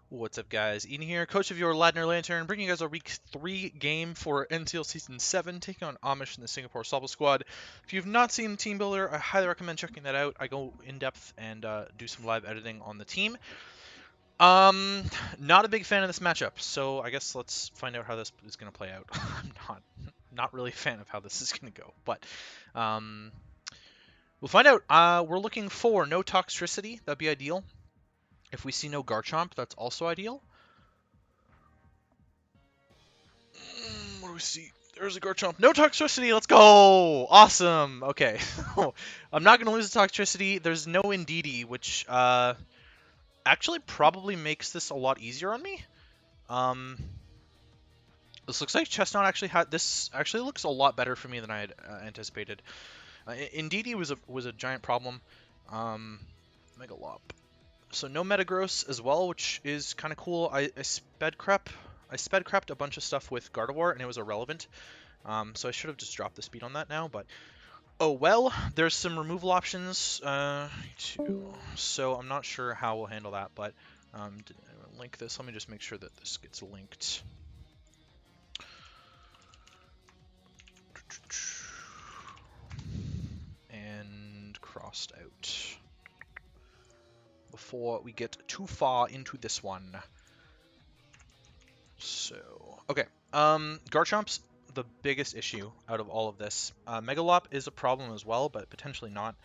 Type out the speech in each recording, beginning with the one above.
What's up, guys? Ian here, coach of your Ladner Lanturn, bringing you guys a Week 3 game for NCL Season 7, taking on Amish in the Singapore Sobble Squad. If you've not seen Team Builder, I highly recommend checking that out. I go in-depth and do some live editing on the team. Um, Not a big fan of this matchup, so I guess let's find out how this is going to play out. I'm not really a fan of how this is going to go, but um, we'll find out. We're looking for no toxicity. That'd be ideal. If we see no Garchomp, that's also ideal. What do we see? There's a Garchomp. No toxicity. Let's go. Awesome. Okay. I'm not going to lose the toxicity. There's no Indeedee, which actually probably makes this a lot easier on me. This looks like Chestnut actually had this. Actually looks a lot better for me than I had anticipated. Indeedee was a giant problem. Megalop. So no Metagross as well, which is kind of cool. I sped crept a bunch of stuff with Gardevoir, and it was irrelevant. So I should have just dropped the speed on that now, but oh well. There's some removal options too, so I'm not sure how we'll handle that, but link this. Let me just make sure that this gets linked. And crossed out before we get too far into this one. So, okay. Garchomp's the biggest issue out of all of this. Megalop is a problem as well, but potentially not.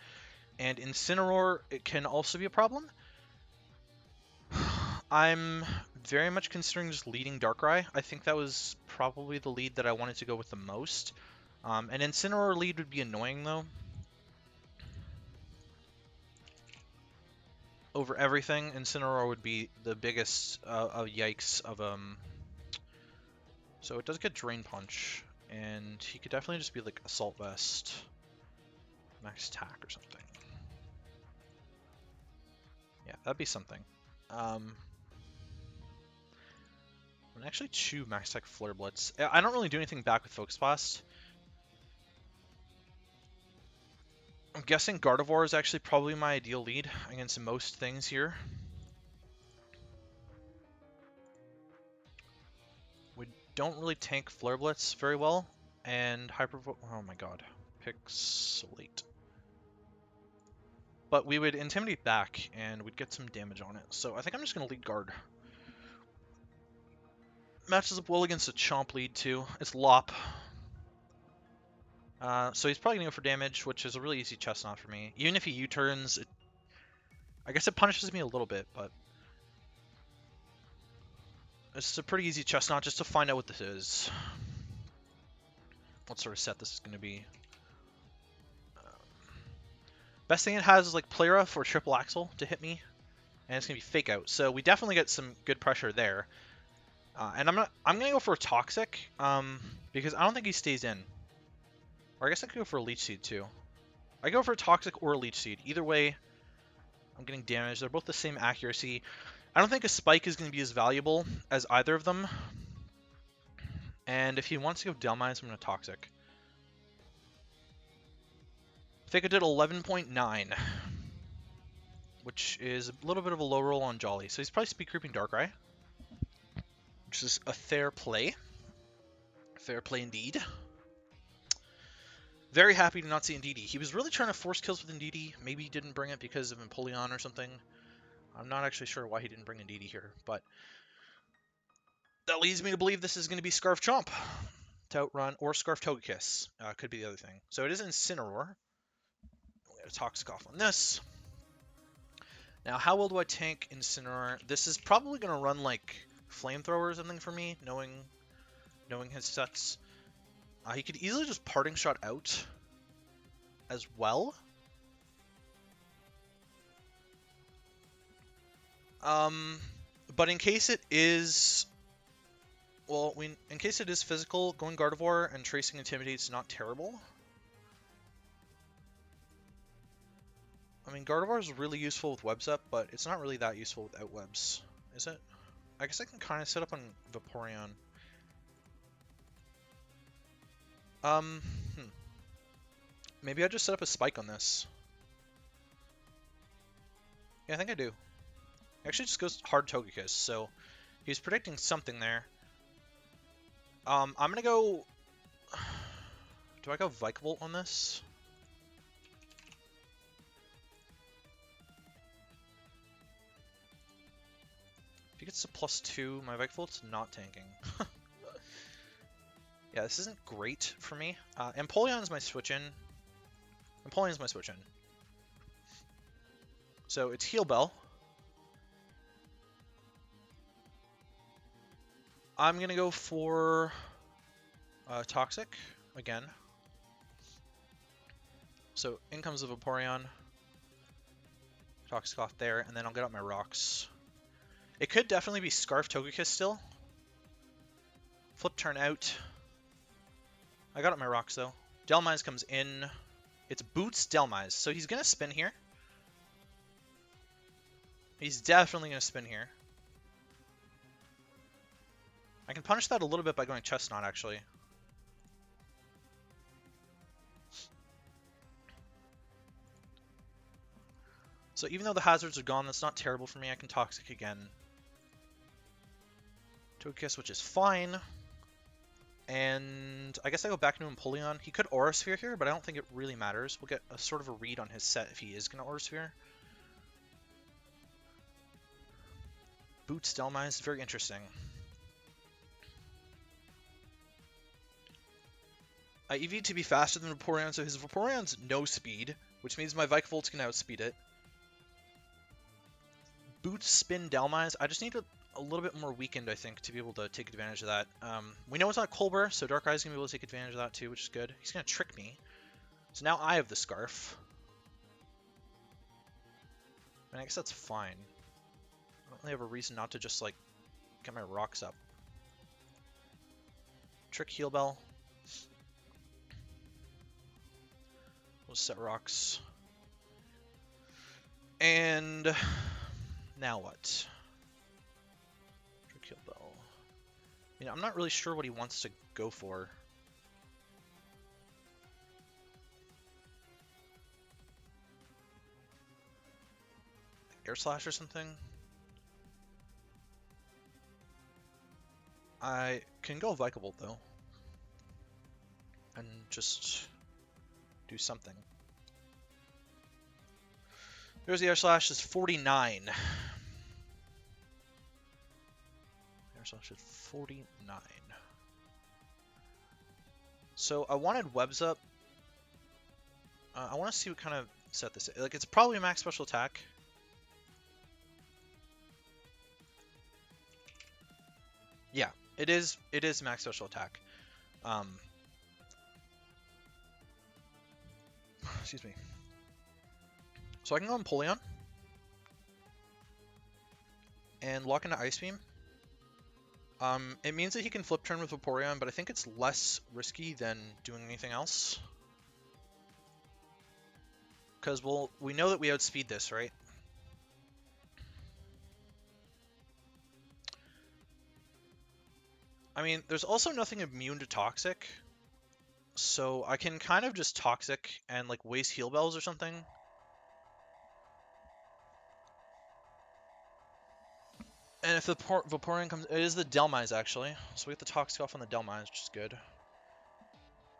And Incineroar, it can also be a problem. I'm very much considering just leading Darkrai. I think that was probably the lead that I wanted to go with the most. An Incineroar lead would be annoying, though. Over everything, Incineroar would be the biggest yikes of So it does get Drain Punch, and he could definitely just be like Assault Vest, Max Attack or something. Yeah, that'd be something. I'm gonna actually chew Max Attack Flare Blitz. I don't really do anything back with Focus Blast. I'm guessing Gardevoir is actually probably my ideal lead against most things here. We don't really tank Flare Blitz very well, and oh my god, Pixelate. But we would Intimidate back, and we'd get some damage on it. So I think I'm just going to lead Guard. Matches up well against a Chomp lead, too. It's Lop. So he's probably going to go for damage, which is a really easy Chestnut for me. Even if he U-turns, I guess it punishes me a little bit, but it's a pretty easy Chestnut just to find out what this is. What sort of set this is going to be. Best thing it has is like Plera for Triple Axle to hit me, and it's going to be Fake Out. So we definitely get some good pressure there. And I'm gonna go for a Toxic, because I don't think he stays in. Or I guess I could go for a Leech Seed too. I go for a Toxic or a Leech Seed. Either way, I'm getting damage. They're both the same accuracy. I don't think a Spike is gonna be as valuable as either of them. And if he wants to go Delmines, I'm gonna Toxic. I think I did 11.9, which is a little bit of a low roll on Jolly. So he's probably Speed Creeping Darkrai, which is a fair play. Fair play indeed. Very happy to not see Indeedee. He was really trying to force kills with Indeedee. Maybe he didn't bring it because of Empoleon or something. I'm not actually sure why he didn't bring Indeedee here, but that leads me to believe this is going to be Scarf Chomp to outrun, or Scarf Togekiss. Could be the other thing. So it is Incineroar. We got a Toxic off on this. Now, how well do I tank Incineroar? This is probably going to run like Flamethrower or something for me, knowing his sets. He could easily just Parting Shot out as well. But in case it is, well, in case it is physical, going Gardevoir and tracing Intimidate is not terrible. I mean, Gardevoir is really useful with Webs up, but it's not really that useful without Webs, is it? I guess I can kind of set up on Vaporeon. Maybe I just set up a Spike on this. Yeah, I think I do. He actually just goes hard Togekiss, so he's predicting something there. I'm gonna go... Do I go Vikavolt on this? If he gets to +2, my Vikavolt's not tanking. Yeah, this isn't great for me. Empoleon's my switch-in. Empoleon's my switch-in. So it's Heal Bell. I'm gonna go for Toxic again. So in comes the Vaporeon. Toxic off there, and then I'll get out my rocks. It could definitely be Scarf Togekiss still. Flip turn out. I got out my rocks though. Delmise comes in. It's Boots Delmise, so he's gonna spin here. He's definitely gonna spin here. I can punish that a little bit by going Chestnut, actually. So even though the hazards are gone, that's not terrible for me. I can Toxic again. Togekiss, which is fine. And I guess I go back into Empoleon. He could Aura Sphere here, but I don't think it really matters. We'll get a sort of a read on his set if he is going to Aura Sphere. Boots Delmise, very interesting. I EV to be faster than Vaporeon, so his Vaporeon's no speed, which means my Vikavolt's can outspeed it. Boots Spin Delmise. I just need a little bit more weakened, I think, to be able to take advantage of that. We know it's not Colbur, so Dark Eye's going to be able to take advantage of that too, which is good. He's going to trick me. So now I have the Scarf. And I guess that's fine. I don't really have a reason not to just, like, get my rocks up. Trick Heal Bell. We'll set rocks. And now what? Trick Heal Bell. You know, I'm not really sure what he wants to go for. Air Slash or something? I can go Vikavolt though. And just do something. There's the Air Slash is 49. Air Slash is 49. So I wanted Webs up. I want to see what kind of set this is. Like, it's probably a max special attack. Yeah, it is max special attack. Excuse me. So I can go Empoleon and lock into Ice Beam. It means that he can flip turn with Vaporeon, but I think it's less risky than doing anything else. Because we know that we outspeed this, right? I mean, there's also nothing immune to Toxic. So I can kind of just Toxic and like waste Heal Bells or something. And if the Vaporeon comes, it is the Delmise actually. So we get the Toxic off on the Delmise, which is good.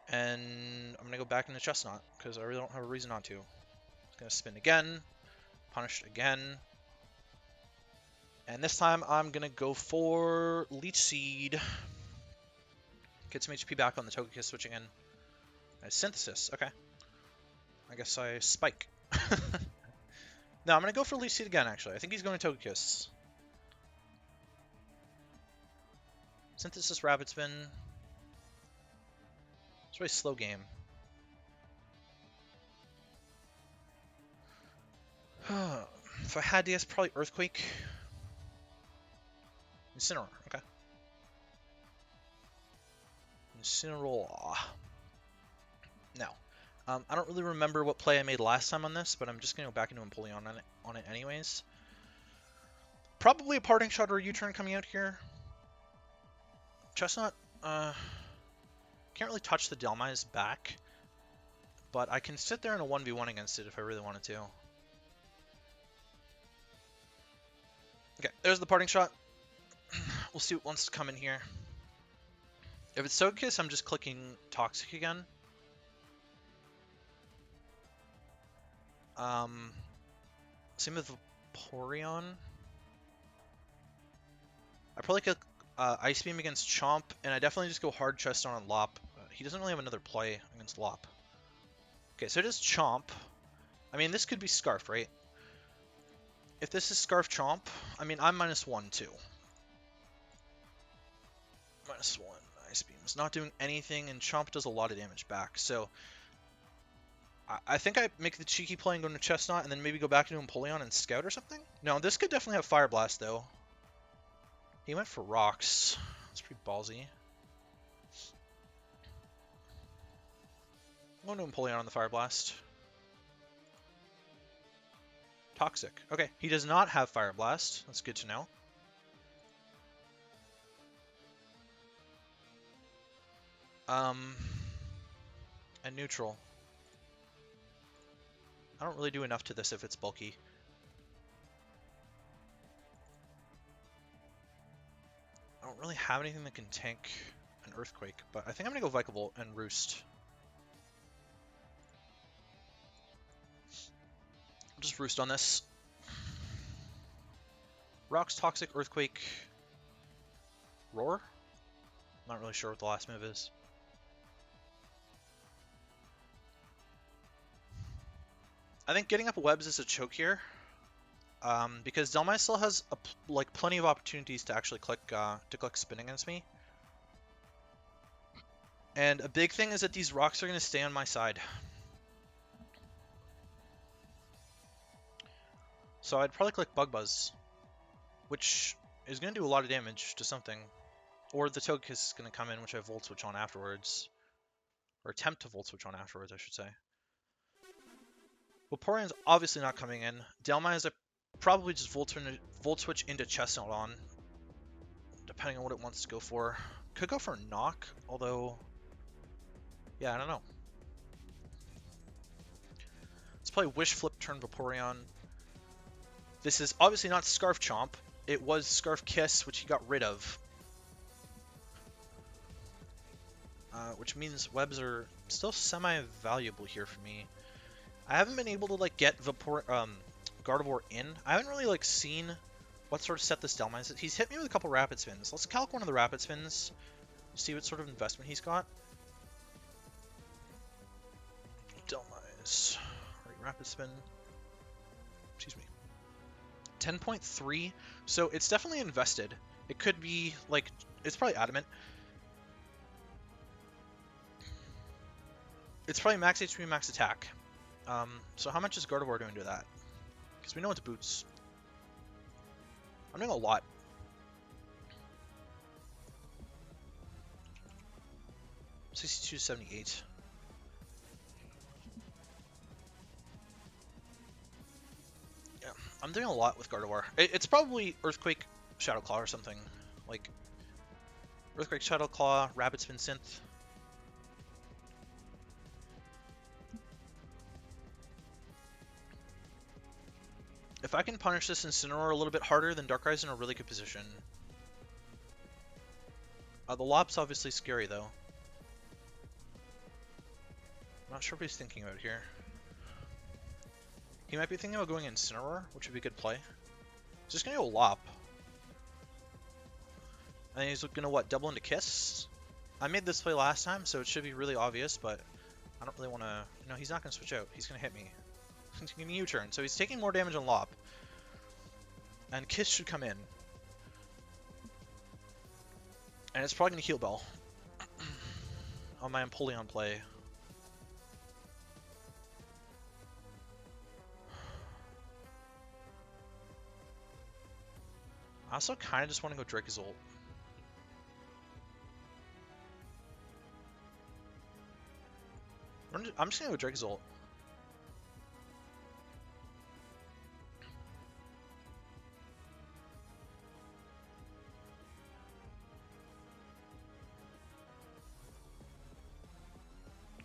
And I'm gonna go back into Chestnut because I really don't have a reason not to. It's gonna spin again, punished again. And this time I'm gonna go for Leech Seed. Get some HP back on the Togekiss switching in. Synthesis, okay. I guess I Spike. No, I'm gonna go for Leech Seed again actually. I think he's going to Togekiss. Synthesis Rapid Spin. It's a really slow game. If I had DS, probably Earthquake. Incineroar, okay. Incineroar. Now, I don't really remember what play I made last time on this, but I'm just going to go back into Empoleon on it anyways. Probably a Parting Shot or a U-turn coming out here. Chestnut, can't really touch the Delmise back, but I can sit there in a 1v1 against it if I really wanted to. Okay, there's the parting shot. We'll see what wants to come in here. If it's Togekiss, I'm just clicking Toxic again. Same with Vaporeon. I probably could Ice Beam against Chomp, and I definitely just go hard chest on Lop. He doesn't really have another play against Lop. Okay, so it is Chomp. I mean, this could be Scarf, right? If this is Scarf Chomp, I mean, I'm -1 too. -1. Ice Beam is not doing anything, and Chomp does a lot of damage back. So I think I make the cheeky play and go into Chestnut, and then maybe go back into Empoleon and Scout or something? No, this could definitely have Fire Blast, though. He went for Rocks. That's pretty ballsy. I'm going to Empoleon on the Fire Blast. Toxic. Okay, he does not have Fire Blast. That's good to know. And neutral. I don't really do enough to this if it's bulky. I don't really have anything that can tank an Earthquake, but I think I'm going to go Vikavolt and Roost. I'll just Roost on this. Rocks, Toxic, Earthquake, Roar? I'm not really sure what the last move is. I think getting up Webs is a choke here, because Delmai still has like plenty of opportunities to actually click spin against me. And a big thing is that these rocks are going to stay on my side. So I'd probably click Bug Buzz, which is going to do a lot of damage to something. Or the Togekiss is going to come in, which I Volt Switch on afterwards. Or attempt to Volt Switch on afterwards, I should say. Vaporeon's obviously not coming in. Delmai is probably just Volt Switch into Chestnut on, depending on what it wants to go for. Could go for Knock, although... yeah, I don't know. Let's play Wish Flip turn Vaporeon. This is obviously not Scarf Chomp. It was Scarf Kiss, which he got rid of. Which means Webs are still semi-valuable here for me. I haven't been able to like get Gardevoir in. I haven't really like seen what sort of set this Delmai is. He's hit me with a couple Rapid Spins. Let's calc one of the Rapid Spins. See what sort of investment he's got. Delmai's Rapid Spin. Excuse me. 10.3. So it's definitely invested. It could be like it's probably Adamant. It's probably max HP, max attack. So how much is Gardevoir doing to that? Because we know it's boots. I'm doing a lot. $62.78. Yeah, I'm doing a lot with Gardevoir. It's probably Earthquake, Shadow Claw or something. Like Earthquake, Shadow Claw, Rapid Spin Synth. If I can punish this Incineroar a little bit harder, then Darkrai's in a really good position. The Lop's obviously scary, though. I'm not sure what he's thinking about here. He might be thinking about going Incineroar, which would be a good play. He's just going to go Lop. And he's going to, what, double into Kiss? I made this play last time, so it should be really obvious, but I don't really want to... No, he's not going to switch out. He's going to hit me. He's going to U-turn, so he's taking more damage on Lop. And Kiss should come in. And it's probably going to Heal Bell. On my Empoleon play. I also kind of just want to go Dracozolt. I'm just going to go Dracozolt.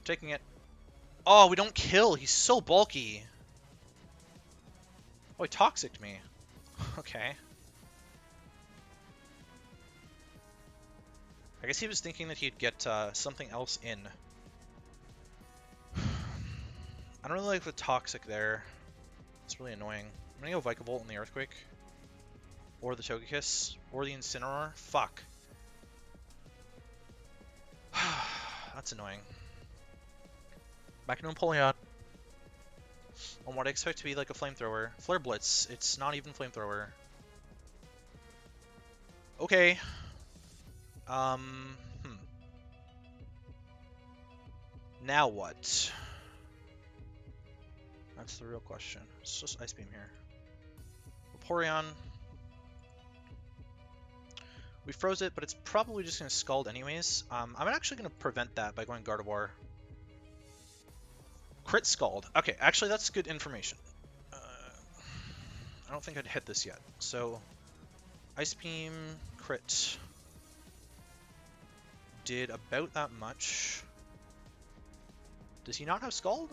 Taking it. Oh, we don't kill. He's so bulky. Oh, he Toxic'd me. Okay. I guess he was thinking that he'd get something else in. I don't really like the Toxic there. It's really annoying. I'm gonna go Vikavolt in the Earthquake. Or the Togekiss. Or the Incineroar. Fuck. That's annoying. Back into Empoleon. On what I expect to be like a Flamethrower. Flare Blitz. It's not even Flamethrower. Okay. Now what? That's the real question. It's just Ice Beam here. Vaporeon. We froze it, but it's probably just going to Scald anyways. I'm actually going to prevent that by going Gardevoir. Crit Scald. Okay, actually that's good information. I don't think I'd hit this yet. So, Ice Beam, Crit. Did about that much. Does he not have Scald?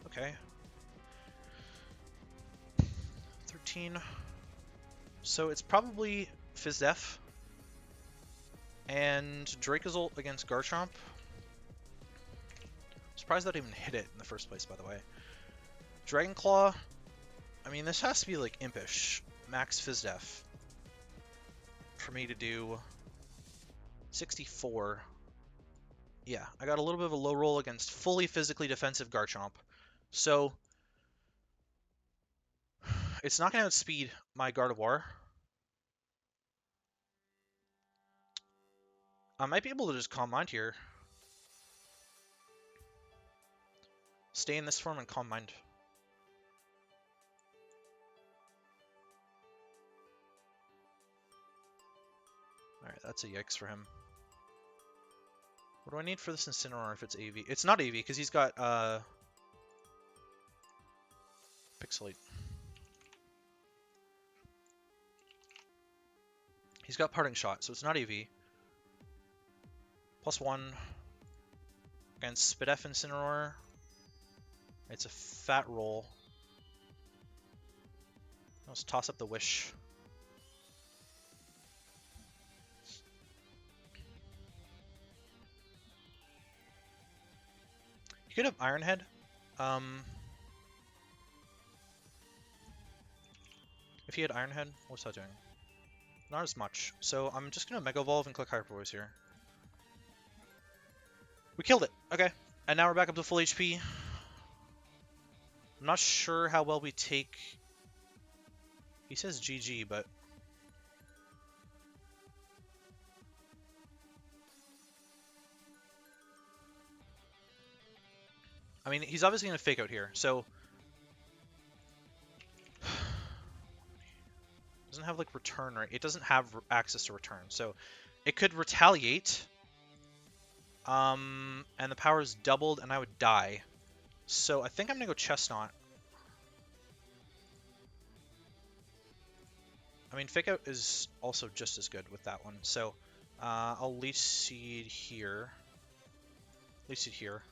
Okay. 13. So it's probably Fizdef and Dracozolt against Garchomp. Surprised that I even hit it in the first place, by the way. Dragon Claw. I mean, this has to be like Impish. Max Fizdef. For me to do 64. Yeah, I got a little bit of a low roll against fully physically defensive Garchomp. So, it's not going to outspeed my Gardevoir. I might be able to just Calm Mind here. Stay in this form and Calm Mind. Alright, that's a yikes for him. What do I need for this Incineroar if it's AV? It's not AV because he's got Pixelate. He's got Parting Shot, so it's not AV. +1 against Spidef Incineroar. It's a fat roll. Let's toss up the Wish. You could have Iron Head. If he had Iron Head, what's that doing? Not as much. So I'm just going to Mega Evolve and click Hyper Voice here. We killed it. Okay. And now we're back up to full HP. I'm not sure how well we take... He says GG, but... I mean, he's obviously going to Fake Out here, so... Doesn't have, like, Return, right? It doesn't have access to Return, so... It could Retaliate... and the power is doubled, and I would die. So I think I'm gonna go Chestnut. I mean, Fake Out is also just as good with that one. So I'll Leech Seed here. Leech Seed here.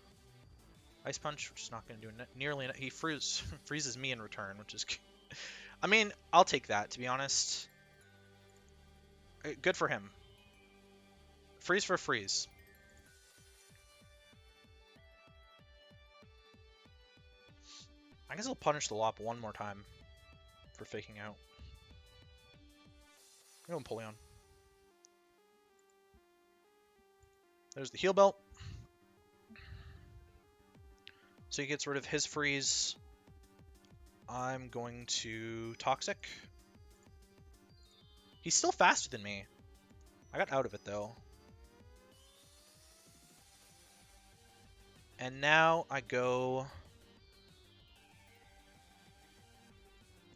Ice Punch, which is not gonna do nearly enough. He freezes me in return, which is. I mean, I'll take that, to be honest. Good for him. Freeze for freeze. I guess I'll punish the Lop one more time for faking out. I'm going Empoleon. There's the Heal Belt. So he gets rid of his freeze. I'm going to Toxic. He's still faster than me. I got out of it though. And now I go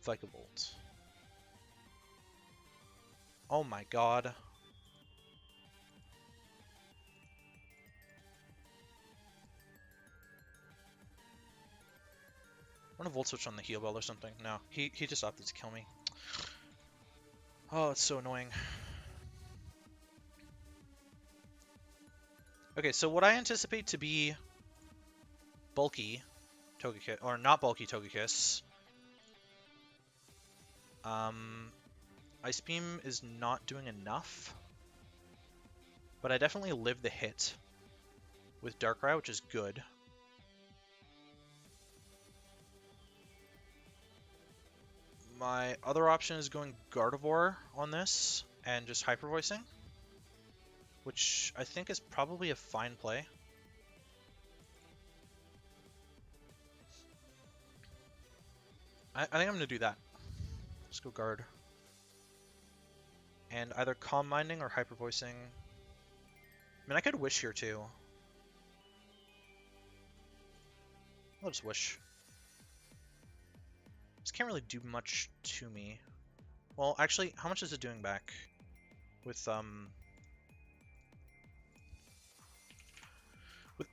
Vikavolt. Oh my god. I want to Volt Switch on the Heal Bell or something. No, he just opted to kill me. Oh, it's so annoying. Okay, so what I anticipate to be bulky Togekiss, or not bulky Togekiss, I Ice Beam is not doing enough. But I definitely live the hit with Darkrai, which is good. My other option is going Gardevoir on this and just Hyper Voicing, which I think is probably a fine play. I think I'm going to do that. Let's go Guard. And either Calm Minding or Hyper Voicing. I mean, I could Wish here too. I'll just Wish. This can't really do much to me. Well, actually, how much is it doing back? With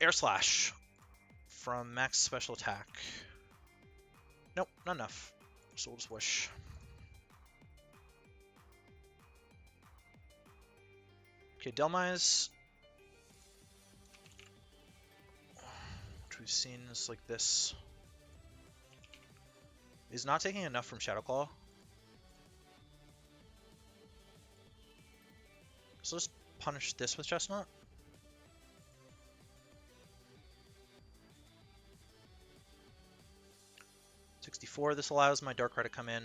Air Slash from max special attack. Nope, not enough. So we'll just Wish. Okay, Delmise, which we've seen is like this, is not taking enough from Shadow Claw. So let's punish this with Chestnut. $64, this allows my Darkrai to come in.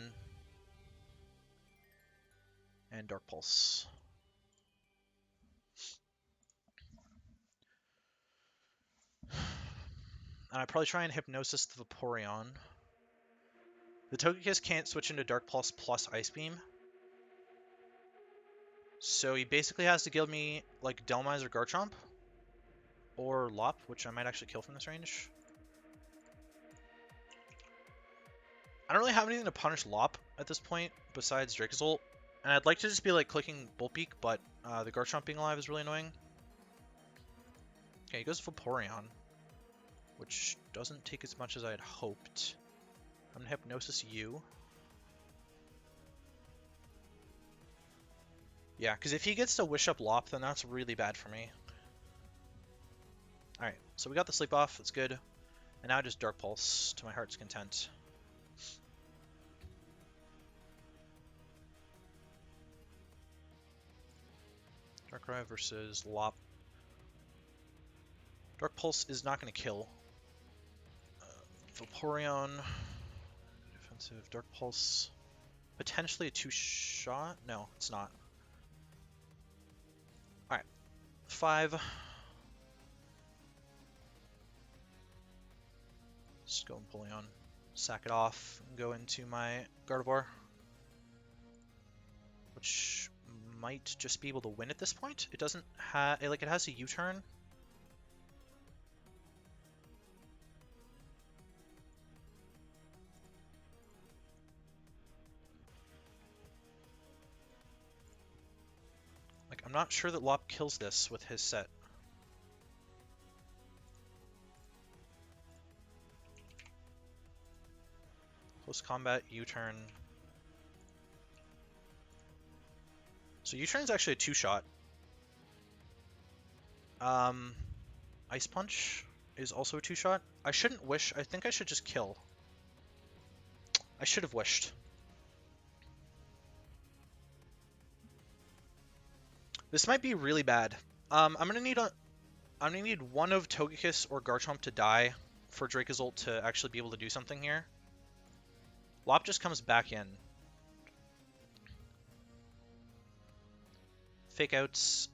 And Dark Pulse. And I probably try and Hypnosis the Vaporeon. The Togekiss can't switch into Dark Pulse plus Ice Beam. So he basically has to give me like Delmise or Garchomp. Or Lop, which I might actually kill from this range. I don't really have anything to punish Lop at this point besides Dracozolt. And I'd like to just be like clicking Bolt Beak, but the Garchomp being alive is really annoying. Okay, he goes Vaporeon, which doesn't take as much as I had hoped. I'm gonna Hypnosis you. Yeah, because if he gets to Wish up Lop, then that's really bad for me. Alright, so we got the Sleep Off, that's good. And now just Dark Pulse to my heart's content. Darkrai versus Lop. Dark Pulse is not going to kill. Vaporeon. Defensive. Dark Pulse. Potentially a 2-shot? No, it's not. Alright. 5. Just go Vaporeon. Sack it off and go into my Gardevoir. Which might just be able to win at this point. It doesn't have, like, it has a U-turn. Like, I'm not sure that Lop kills this with his set. Close combat, U-turn. So U-turn is actually a 2-shot. Ice Punch is also a 2-shot. I shouldn't Wish. I think I should just kill. I should have wished. This might be really bad. I'm gonna need one of Togekiss or Garchomp to die for Dracozolt to actually be able to do something here. Lop just comes back in. Fake outs.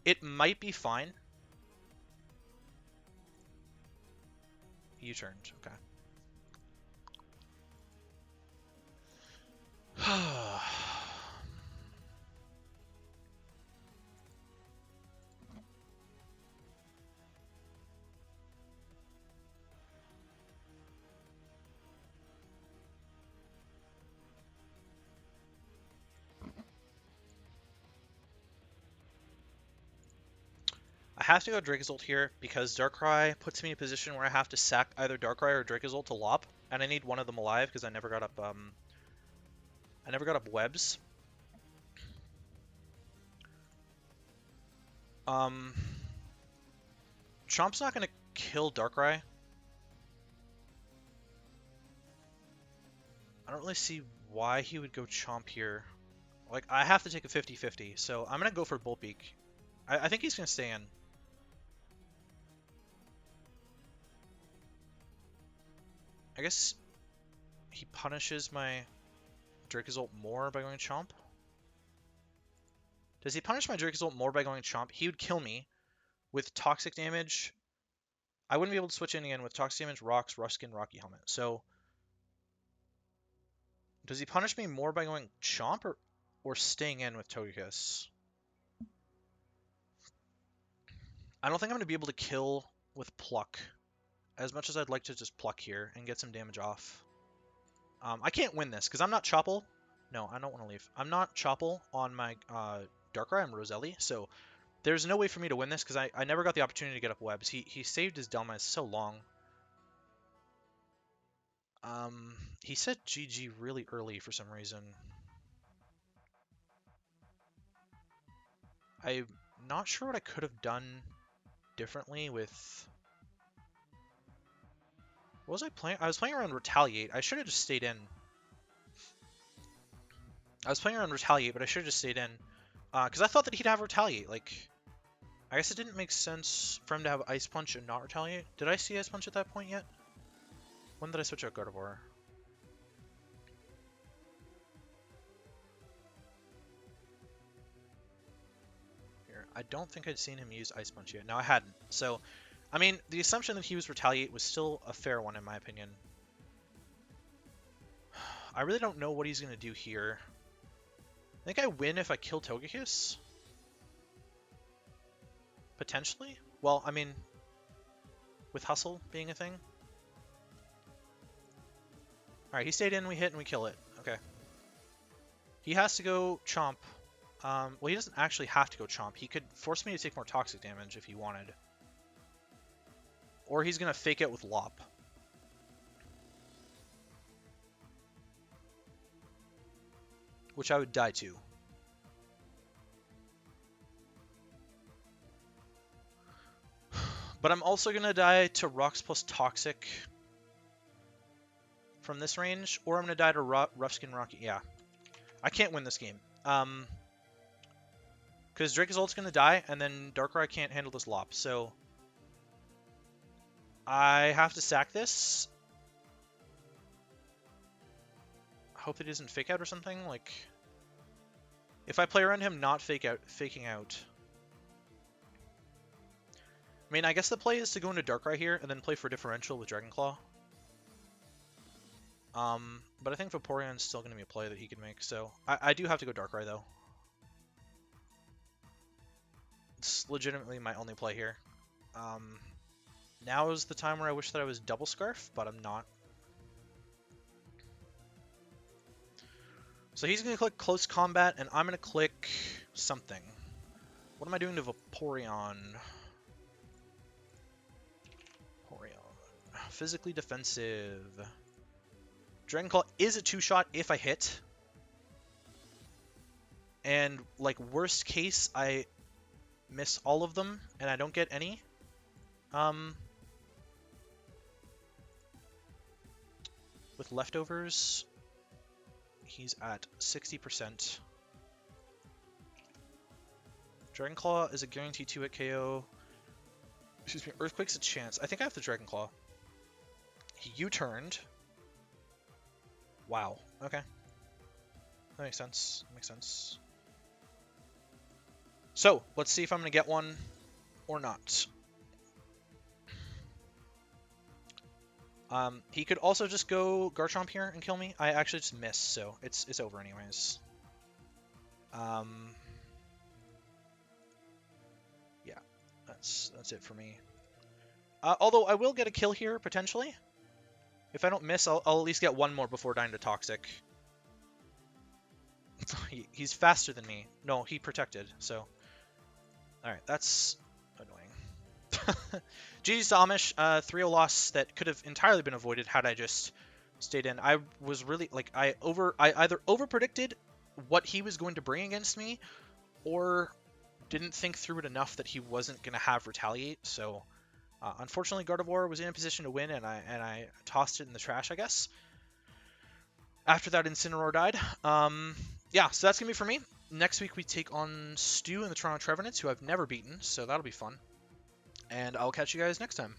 It might be fine. U-turned, okay. I have to go Dracozolt here because Darkrai puts me in a position where I have to sack either Darkrai or Dracozolt to Lop, and I need one of them alive because I never got up webs. Chomp's not gonna kill Darkrai. I don't really see why he would go chomp here. Like, I have to take a 50-50, so I'm going to go for Bolt Beak. I think he's going to stay in. I guess he punishes my Dracozolt more by going chomp. Does he punish my Dracozolt more by going chomp? He would kill me with toxic damage. I wouldn't be able to switch in again with toxic damage, rocks, Ruskin, Rocky Helmet. So, does he punish me more by going chomp or staying in with Togekiss? I don't think I'm going to be able to kill with Pluck. As much as I'd like to just Pluck here and get some damage off. I can't win this because I'm not Chople. No, I don't want to leave. I'm not Chople on my Darkrai. I'm Roselli. So there's no way for me to win this because I never got the opportunity to get up webs. He saved his Delma so long. He said GG really early for some reason. I'm not sure what I could have done differently with... What was I playing? I was playing around Retaliate. I should have just stayed in. I was playing around Retaliate, but I should have just stayed in. Because I thought that he'd have Retaliate. Like, I guess it didn't make sense for him to have Ice Punch and not Retaliate. Did I see Ice Punch at that point yet? When did I switch out Gardevoir? Here, I don't think I'd seen him use Ice Punch yet. No, I hadn't. So, I mean, the assumption that he was Retaliate was still a fair one in my opinion. I really don't know what he's going to do here. I think I win if I kill Togekiss? Potentially? Well, I mean, with Hustle being a thing. Alright, he stayed in, we hit, and we kill it. Okay. He has to go Chomp. Well, he doesn't actually have to go Chomp. He could force me to take more toxic damage if he wanted. Or he's going to fake it with Lop. Which I would die to. But I'm also going to die to Rocks plus Toxic from this range. Or I'm going to die to Rough Skin Rocky. Yeah. I can't win this game. Because Dracozold's going to die, and then Darkrai can't handle this Lop. So I have to sack this. Hope that he doesn't fake out or something. Like, if I play around him not faking out. I mean, I guess the play is to go into Darkrai here and then play for differential with Dragon Claw. But I think Vaporeon's still going to be a play that he can make, so I do have to go Darkrai though. It's legitimately my only play here. Now is the time where I wish that I was Double Scarf, but I'm not. So he's going to click Close Combat, and I'm going to click something. What am I doing to Vaporeon? Physically defensive. Dragon Claw is a 2-shot if I hit. And, like, worst case, I miss all of them and I don't get any. With leftovers, he's at 60%. Dragon Claw is a guaranteed 2-hit KO. Excuse me, Earthquake's a chance. I think I have the Dragon Claw. He U-turned. Wow. Okay. That makes sense. That makes sense. So, let's see if I'm going to get one or not. He could also just go Garchomp here and kill me. I actually just missed, so it's over anyways. Yeah, that's it for me. Although I will get a kill here, potentially. If I don't miss, I'll at least get one more before dying to Toxic. He's faster than me. No, he protected, so... Alright, that's annoying. GG's to Amish, 3-0 loss that could have entirely been avoided had I just stayed in. I was really, like, I either over-predicted what he was going to bring against me, or didn't think through it enough that he wasn't going to have Retaliate, so... unfortunately, Gardevoir was in a position to win, and I tossed it in the trash, I guess. after that Incineroar died. Yeah, so that's going to be for me. Next week we take on Stu and the Toronto Trevenants, who I've never beaten, so that'll be fun. And I'll catch you guys next time.